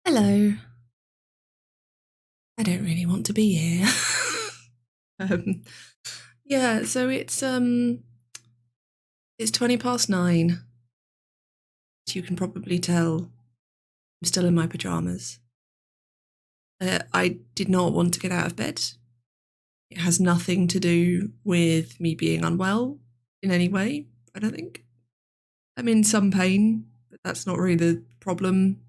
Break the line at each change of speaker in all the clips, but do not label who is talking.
Hello. I don't really want to be here. Yeah, so it's 9:20. As you can probably tell, I'm still in my pajamas. I did not want to get out of bed. It has nothing to do with me being unwell in any way, I don't think. I'm in some pain, but that's not really the problem.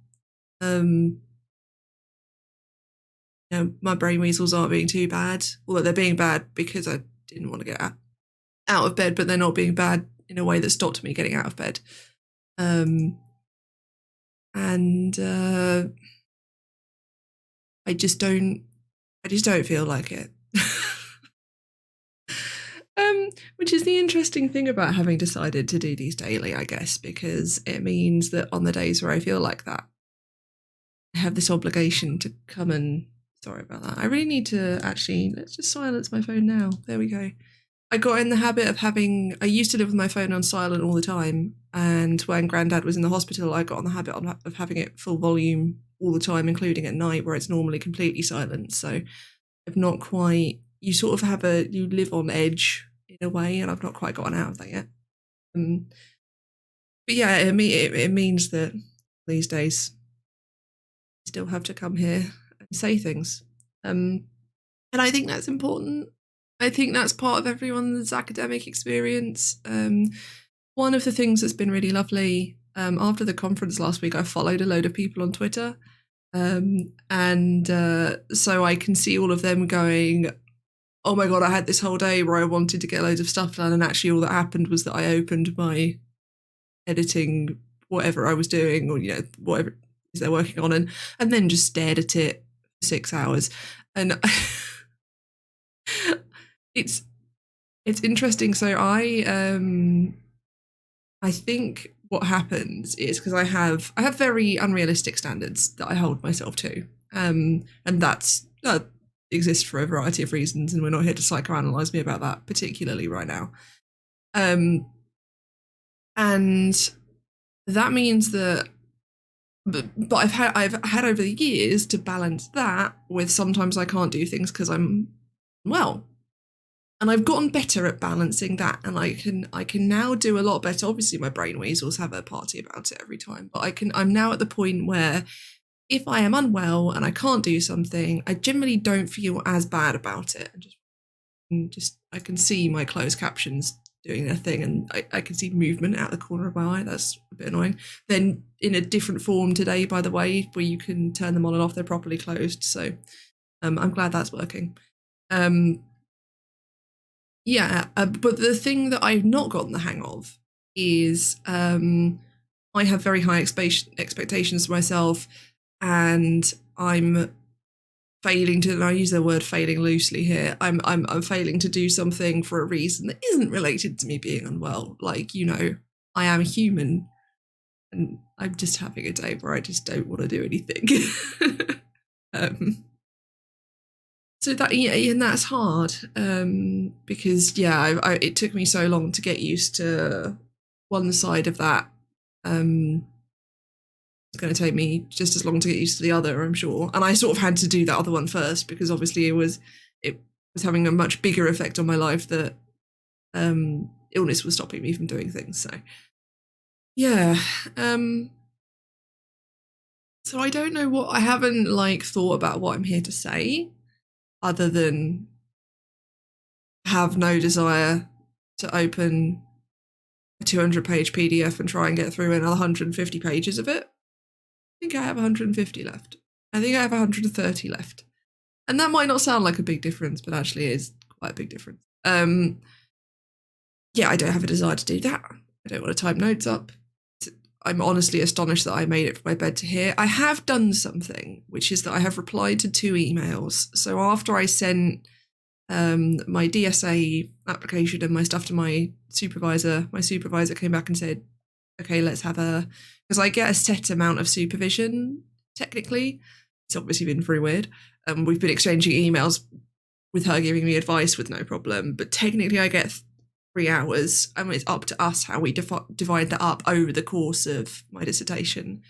My brain weasels aren't being too bad, although they're being bad because I didn't want to get out of bed, but they're not being bad in a way that stopped me getting out of bed. I just don't feel like it. Which is the interesting thing about having decided to do these daily, I guess, because it means that on the days where I feel like that, I have this obligation to come and, sorry about that. I really need to let's just silence my phone now. There we go. I got in the habit of I used to live with my phone on silent all the time. And when Granddad was in the hospital, I got on the habit of having it full volume all the time, including at night where it's normally completely silent. So I've not quite, you sort of you live on edge in a way, and I've not quite gotten out of that yet. But yeah, it means that these days I still have to come here and say things. And I think that's important. I think that's part of everyone's academic experience. One of the things that's been really lovely, after the conference last week, I followed a load of people on Twitter. So I can see all of them going, oh my God, I had this whole day where I wanted to get loads of stuff done, and actually all that happened was that I opened my editing, whatever I was doing, or whatever they're working on, and then just stared at it for 6 hours. And it's interesting. So I think what happens is, because I have very unrealistic standards that I hold myself to, and that exists for a variety of reasons, and we're not here to psychoanalyze me about that particularly right now. And that means that, but I've had over the years to balance that with sometimes I can't do things because I'm well. And I've gotten better at balancing that, and I can now do a lot better. Obviously, my brain weasels have a party about it every time, but I'm now at the point where if I am unwell and I can't do something, I generally don't feel as bad about it. I can see my closed captions doing their thing, and I can see movement out the corner of my eye. That's a bit annoying. Then in a different form today, by the way, where you can turn them on and off, they're properly closed. So I'm glad that's working. But the thing that I've not gotten the hang of is I have very high expectations for myself, and I'm failing to, and I use the word failing loosely here, I'm failing to do something for a reason that isn't related to me being unwell. Like, I am human, and I'm just having a day where I just don't want to do anything. So that, and that's hard, because it took me so long to get used to one side of that. It's going to take me just as long to get used to the other, I'm sure. And I sort of had to do that other one first, because obviously it was having a much bigger effect on my life that illness was stopping me from doing things. So yeah. So I don't know I haven't thought about what I'm here to say, other than have no desire to open a 200-page PDF and try and get through another 150 pages of it. I think I have 150 left. I think I have 130 left. And that might not sound like a big difference, but actually it is quite a big difference. I don't have a desire to do that. I don't want to type notes up. I'm honestly astonished that I made it from my bed to here. I have done something, which is that I have replied to 2 emails. So after I sent my DSA application and my stuff to my supervisor came back and said, okay, let's have because I get a set amount of supervision, technically. It's obviously been very weird. We've been exchanging emails with her giving me advice with no problem, but technically I get 3 hours. It's up to us how we divide that up over the course of my dissertation.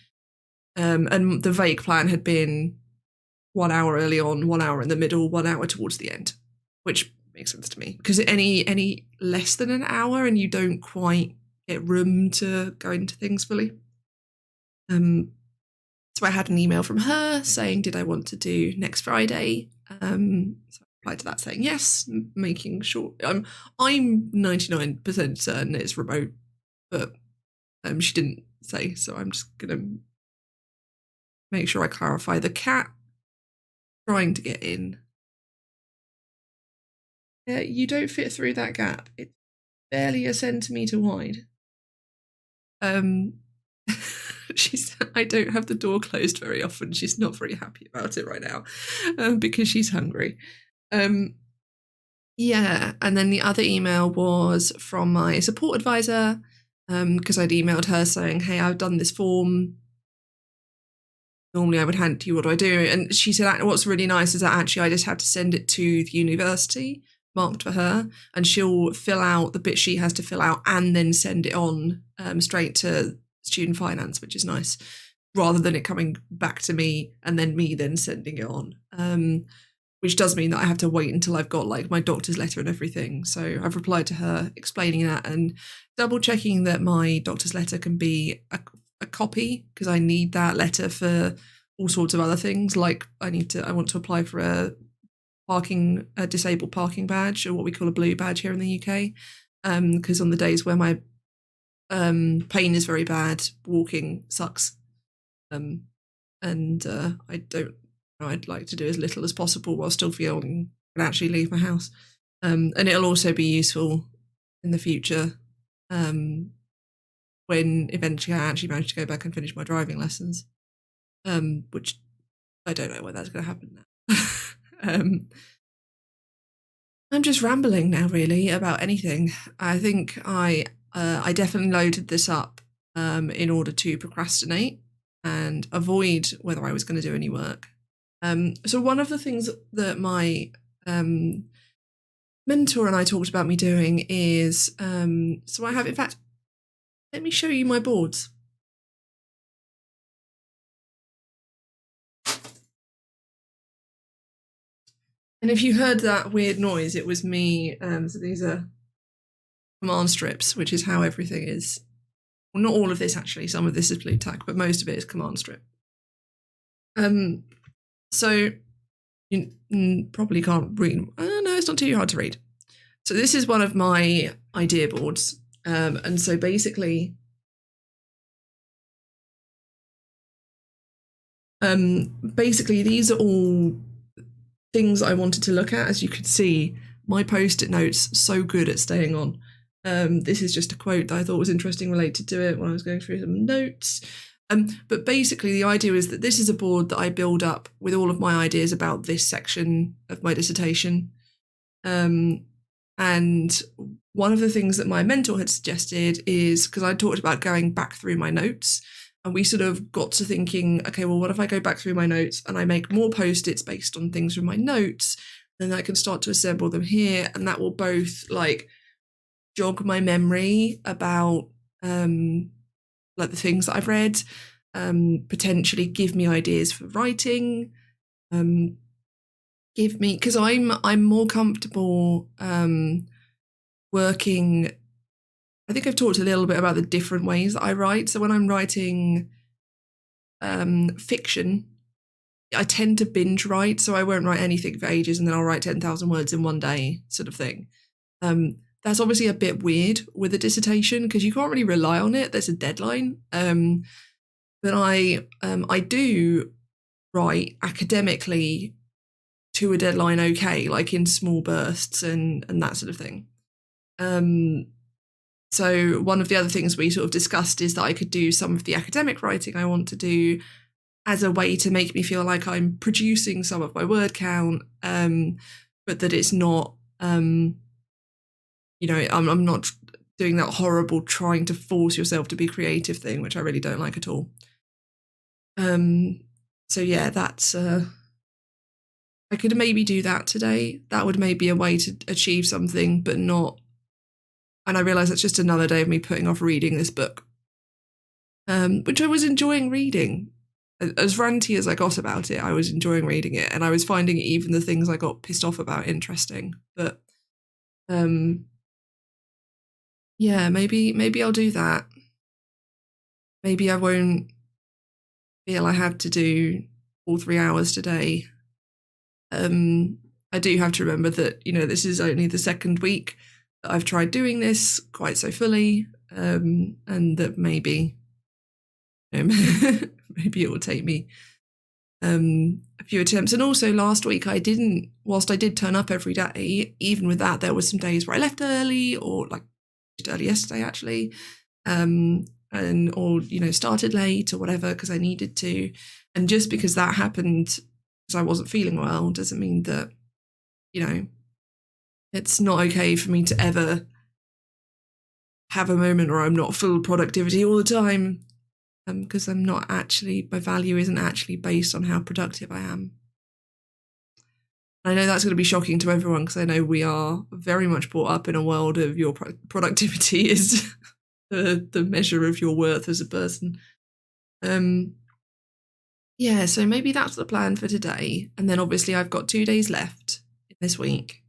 And the vague plan had been 1 hour early on, 1 hour in the middle, 1 hour towards the end, which makes sense to me, because any less than an hour and you don't quite get room to go into things fully. So I had an email from her saying, did I want to do next Friday? So I replied to that saying yes, making sure I'm 99% certain it's remote, but she didn't say, so I'm just gonna make sure I clarify. The cat trying to get in. Yeah, you don't fit through that gap. It's barely a centimetre wide. I don't have the door closed very often. She's not very happy about it right now, because she's hungry. Yeah, and then the other email was from my support advisor, because I'd emailed her saying, hey, I've done this form. Normally I would hand it to you, what do I do? And she said, what's really nice is that actually I just had to send it to the university, marked for her, and she'll fill out the bit she has to fill out and then send it on straight to student finance, which is nice, rather than it coming back to me and then me then sending it on, which does mean that I have to wait until I've got like my doctor's letter and everything. So I've replied to her explaining that and double checking that my doctor's letter can be a copy, because I need that letter for all sorts of other things. Like I want to apply for a disabled parking badge, or what we call a blue badge here in the UK, because on the days where my pain is very bad, walking sucks, and I'd like to do as little as possible while still feeling I can actually leave my house, and it'll also be useful in the future when eventually I actually manage to go back and finish my driving lessons, which I don't know when that's going to happen now. I'm just rambling now, really, about anything. I think I definitely loaded this up in order to procrastinate and avoid whether I was going to do any work. So one of the things that my mentor and I talked about me doing is, so I have, in fact, let me show you my boards. And if you heard that weird noise, it was me. So these are command strips, which is how everything is. Well, not all of this, actually. Some of this is blue tack, but most of it is command strip. So you probably can't read. No, it's not too hard to read. So this is one of my idea boards. And so basically, these are all things I wanted to look at. As you could see, my post-it notes so good at staying on. This is just a quote that I thought was interesting related to it when I was going through some notes. But basically the idea is that this is a board that I build up with all of my ideas about this section of my dissertation. And one of the things that my mentor had suggested is, because I talked about going back through my notes, and we sort of got to thinking, okay, well, what if I go back through my notes and I make more post-its based on things from my notes, then I can start to assemble them here, and that will both like jog my memory about like the things that I've read, potentially give me ideas for writing, give me, because I'm more comfortable working. I think I've talked a little bit about the different ways that I write. So when I'm writing fiction, I tend to binge write, so I won't write anything for ages and then I'll write 10,000 words in one day, sort of thing. That's obviously a bit weird with a dissertation because you can't really rely on it. There's a deadline. But I do write academically to a deadline okay, like in small bursts and that sort of thing. So one of the other things we sort of discussed is that I could do some of the academic writing I want to do as a way to make me feel like I'm producing some of my word count, but that it's not, I'm not doing that horrible trying to force yourself to be creative thing, which I really don't like at all. So yeah, that's, I could maybe do that today. That would maybe be a way to achieve something, but not, and I realise that's just another day of me putting off reading this book, which I was enjoying reading. as ranty as I got about it, I was enjoying reading it, and I was finding even the things I got pissed off about interesting. But yeah, maybe I'll do that. Maybe I won't feel I have to do all 3 hours today. I do have to remember that, this is only the second week that I've tried doing this quite so fully, and that maybe maybe it will take me a few attempts. And also last week whilst I did turn up every day, even with that, there were some days where I left early, or like early yesterday actually, or started late or whatever because I needed to. And just because that happened because I wasn't feeling well doesn't mean that it's not okay for me to ever have a moment where I'm not full productivity all the time, because I'm not actually, my value isn't actually based on how productive I am. I know that's going to be shocking to everyone, because I know we are very much brought up in a world of your productivity is the measure of your worth as a person. Yeah, so maybe that's the plan for today. And then obviously I've got 2 days left this week.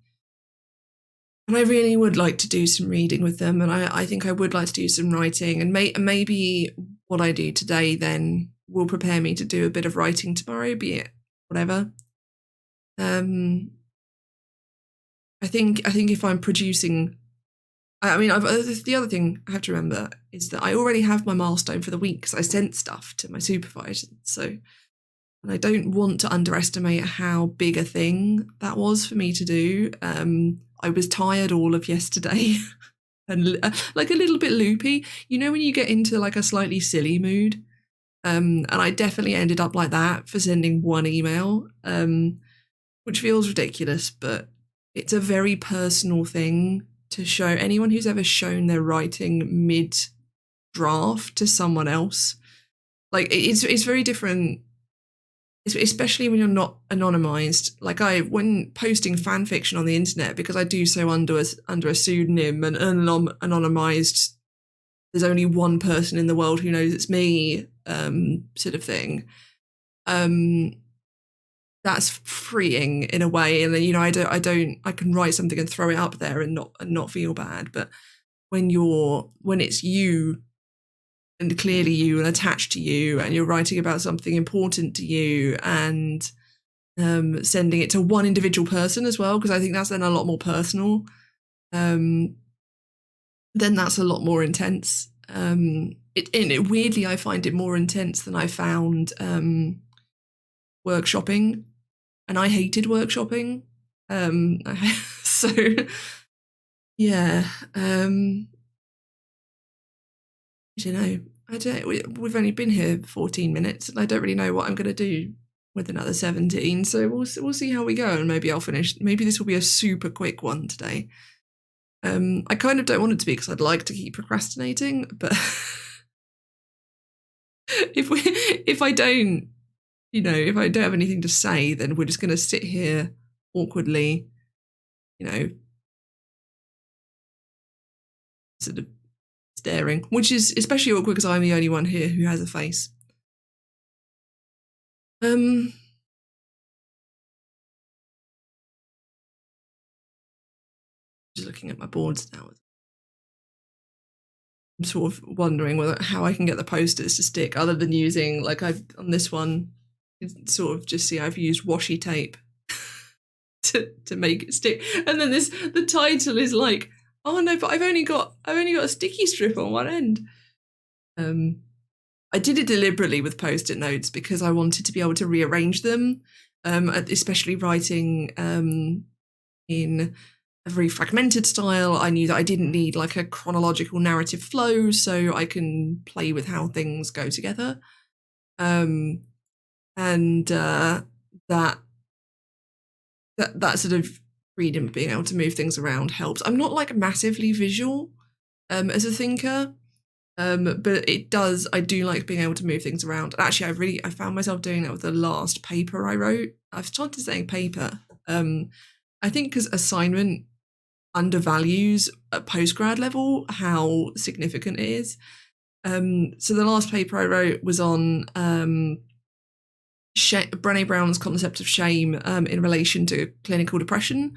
And I really would like to do some reading with them. And I think I would like to do some writing. And maybe what I do today then will prepare me to do a bit of writing tomorrow, be it whatever. I think if I'm producing... the other thing I have to remember is that I already have my milestone for the week because I sent stuff to my supervisor. And I don't want to underestimate how big a thing that was for me to do. I was tired all of yesterday and like a little bit loopy. When you get into like a slightly silly mood? And I definitely ended up like that for sending one email, which feels ridiculous, but it's a very personal thing to show. Anyone who's ever shown their writing mid-draft to someone else, like it's very different, especially when you're not anonymized. Like when posting fan fiction on the internet, because I do so under a pseudonym and anonymized, there's only one person in the world who knows it's me, sort of thing. That's freeing in a way, and I can write something and throw it up there and not feel bad. But when it's you, and clearly you and attached to you, and you're writing about something important to you, and sending it to one individual person as well, because I think that's then a lot more personal, then that's a lot more intense. Weirdly, I find it more intense than I found workshopping, and I hated workshopping. So yeah, we've only been here 14 minutes, and I don't really know what I'm going to do with another 17. So we'll see how we go, and maybe I'll finish. Maybe this will be a super quick one today. I kind of don't want it to be, because I'd like to keep procrastinating, but if I don't have anything to say, then we're just going to sit here awkwardly, sort of staring, which is especially awkward because I'm the only one here who has a face. Just looking at my boards now. I'm sort of wondering how I can get the posters to stick, other than using, like, on this one, you can sort of just see I've used washi tape to make it stick. And then the title is like, oh no, but I've only got a sticky strip on one end. I did it deliberately with post-it notes because I wanted to be able to rearrange them, especially writing in a very fragmented style. I knew that I didn't need like a chronological narrative flow, so I can play with how things go together. And that sort of freedom of being able to move things around helps. I'm not like massively visual as a thinker, but I do like being able to move things around. And actually, I found myself doing that with the last paper I wrote. I've started saying paper. I think because assignment undervalues at postgrad level how significant it is. So the last paper I wrote was on Brené Brown's concept of shame in relation to clinical depression.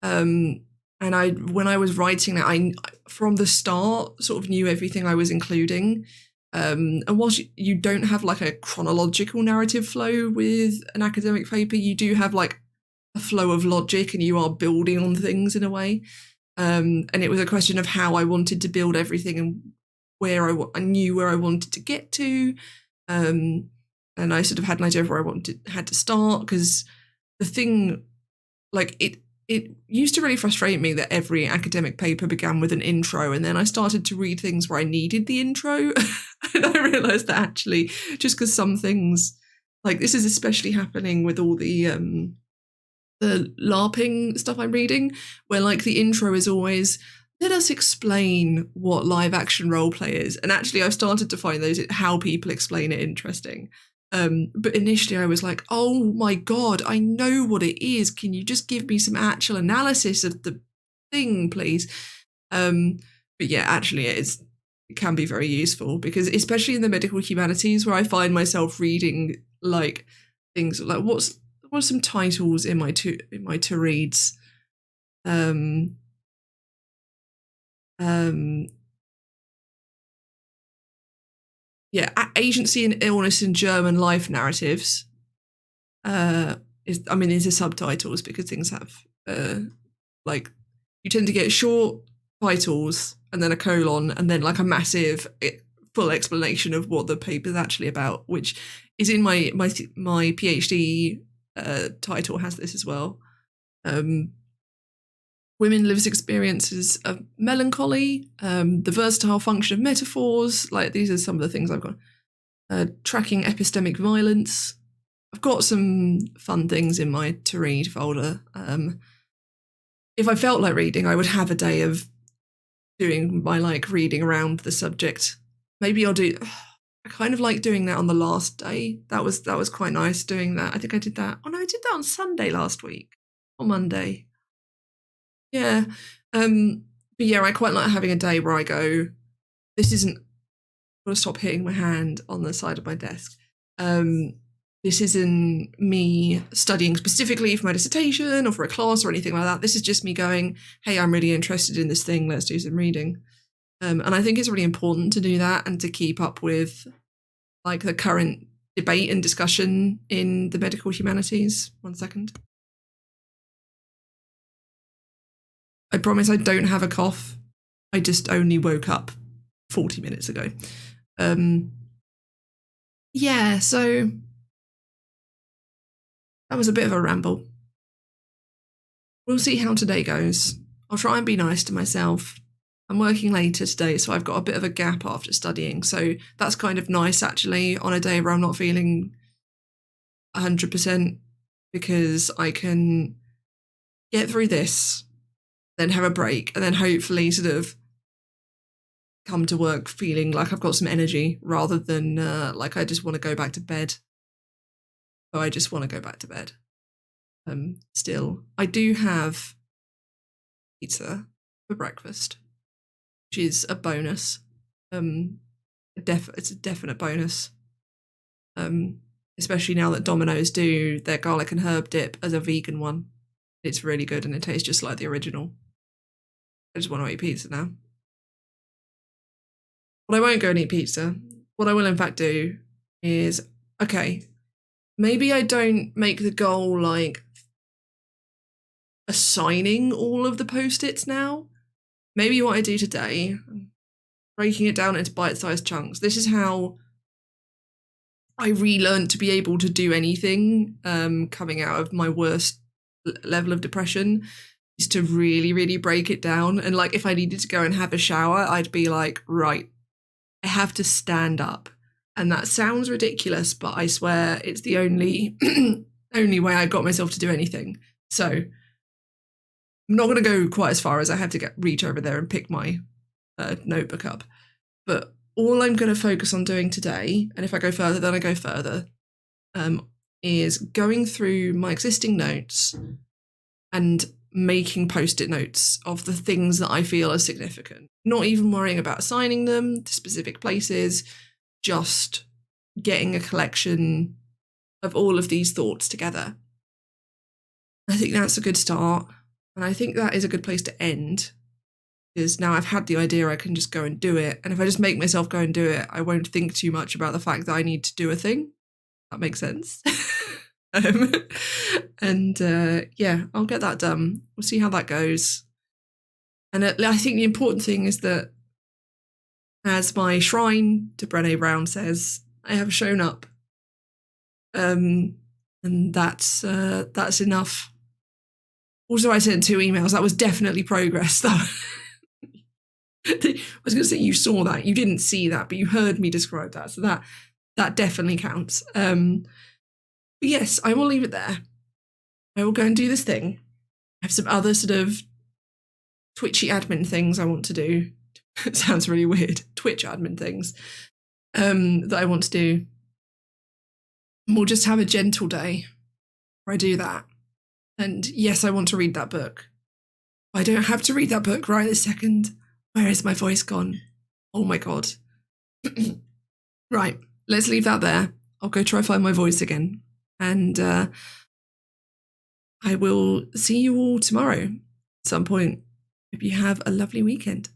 And when I was writing that, I from the start sort of knew everything I was including. And whilst you don't have like a chronological narrative flow with an academic paper, you do have like a flow of logic, and you are building on things in a way. And it was a question of how I wanted to build everything and where I knew where I wanted to get to. And I sort of had an idea of where I had to start, because the thing, like it used to really frustrate me that every academic paper began with an intro, and then I started to read things where I needed the intro. And I realized that actually, just because some things, like this is especially happening with all the LARPing stuff I'm reading, where like the intro is always, let us explain what live action roleplay is. And actually I've started to find those, how people explain it, interesting. But initially I was like, oh my God, I know what it is. Can you just give me some actual analysis of the thing, please? But yeah, actually it can be very useful, because especially in the medical humanities, where I find myself reading like things like what are some titles in my to reads? Yeah, Agency and Illness in German Life Narratives. These are subtitles, because things have like, you tend to get short titles and then a colon and then like a massive full explanation of what the paper is actually about, which is in my PhD title has this as well. Women Lives Experiences of Melancholy, The Versatile Function of Metaphors, like these are some of the things I've got. Tracking Epistemic Violence. I've got some fun things in my to read folder. If I felt like reading, I would have a day of doing my like reading around the subject. Maybe I'll do, I kind of like doing that on the last day. That was quite nice doing that. I think I did that. Oh no, I did that on Sunday last week, or Monday. Yeah. But yeah, I quite like having a day where I go, this isn't, I'm going to stop hitting my hand on the side of my desk. This isn't me studying specifically for my dissertation or for a class or anything like that. This is just me going, hey, I'm really interested in this thing. Let's do some reading. And I think it's really important to do that and to keep up with like the current debate and discussion in the medical humanities. 1 second. I promise I don't have a cough. I just only woke up 40 minutes ago. Yeah, so that was a bit of a ramble. We'll see how today goes. I'll try and be nice to myself. I'm working later today, so I've got a bit of a gap after studying. So that's kind of nice, actually, on a day where I'm not feeling 100%, because I can get through this, then have a break, and then hopefully sort of come to work feeling like I've got some energy, rather than like I just want to go back to bed. So I just want to go back to bed. Still, I do have pizza for breakfast, which is a bonus. It's a definite bonus. Especially now that Domino's do their garlic and herb dip as a vegan one. It's really good and it tastes just like the original. I just want to eat pizza now. But I won't go and eat pizza. What I will in fact do is, okay, maybe I don't make the goal like assigning all of the post-its now. Maybe what I do today, breaking it down into bite-sized chunks. This is how I relearned to be able to do anything coming out of my worst level of depression, is to really, really break it down. And like if I needed to go and have a shower, I'd be like, right, I have to stand up. And that sounds ridiculous, but I swear it's the only way I got myself to do anything. So I'm not going to go quite as far as I have to reach over there and pick my notebook up. But all I'm going to focus on doing today, and if I go further, then I go further, is going through my existing notes and making post-it notes of the things that I feel are significant. Not even worrying about assigning them to specific places, just getting a collection of all of these thoughts together. I think that's a good start. And I think that is a good place to end, because now I've had the idea, I can just go and do it. And if I just make myself go and do it, I won't think too much about the fact that I need to do a thing. That makes sense. Yeah, I'll get that done. We'll see how that goes. And I think the important thing is that, as my shrine to Brené Brown says, I have shown up. And that's enough. Also, I sent 2 emails. That was definitely progress, though. I was going to say you saw that. You didn't see that, but you heard me describe that. So that definitely counts. But yes, I will leave it there. I will go and do this thing. I have some other sort of twitchy admin things I want to do. It sounds really weird. Twitch admin things that I want to do. And we'll just have a gentle day where I do that. And yes, I want to read that book. I don't have to read that book right this second. Where is my voice gone? Oh my God. Right, let's leave that there. I'll go try find my voice again. And I will see you all tomorrow at some point. Hope you have a lovely weekend.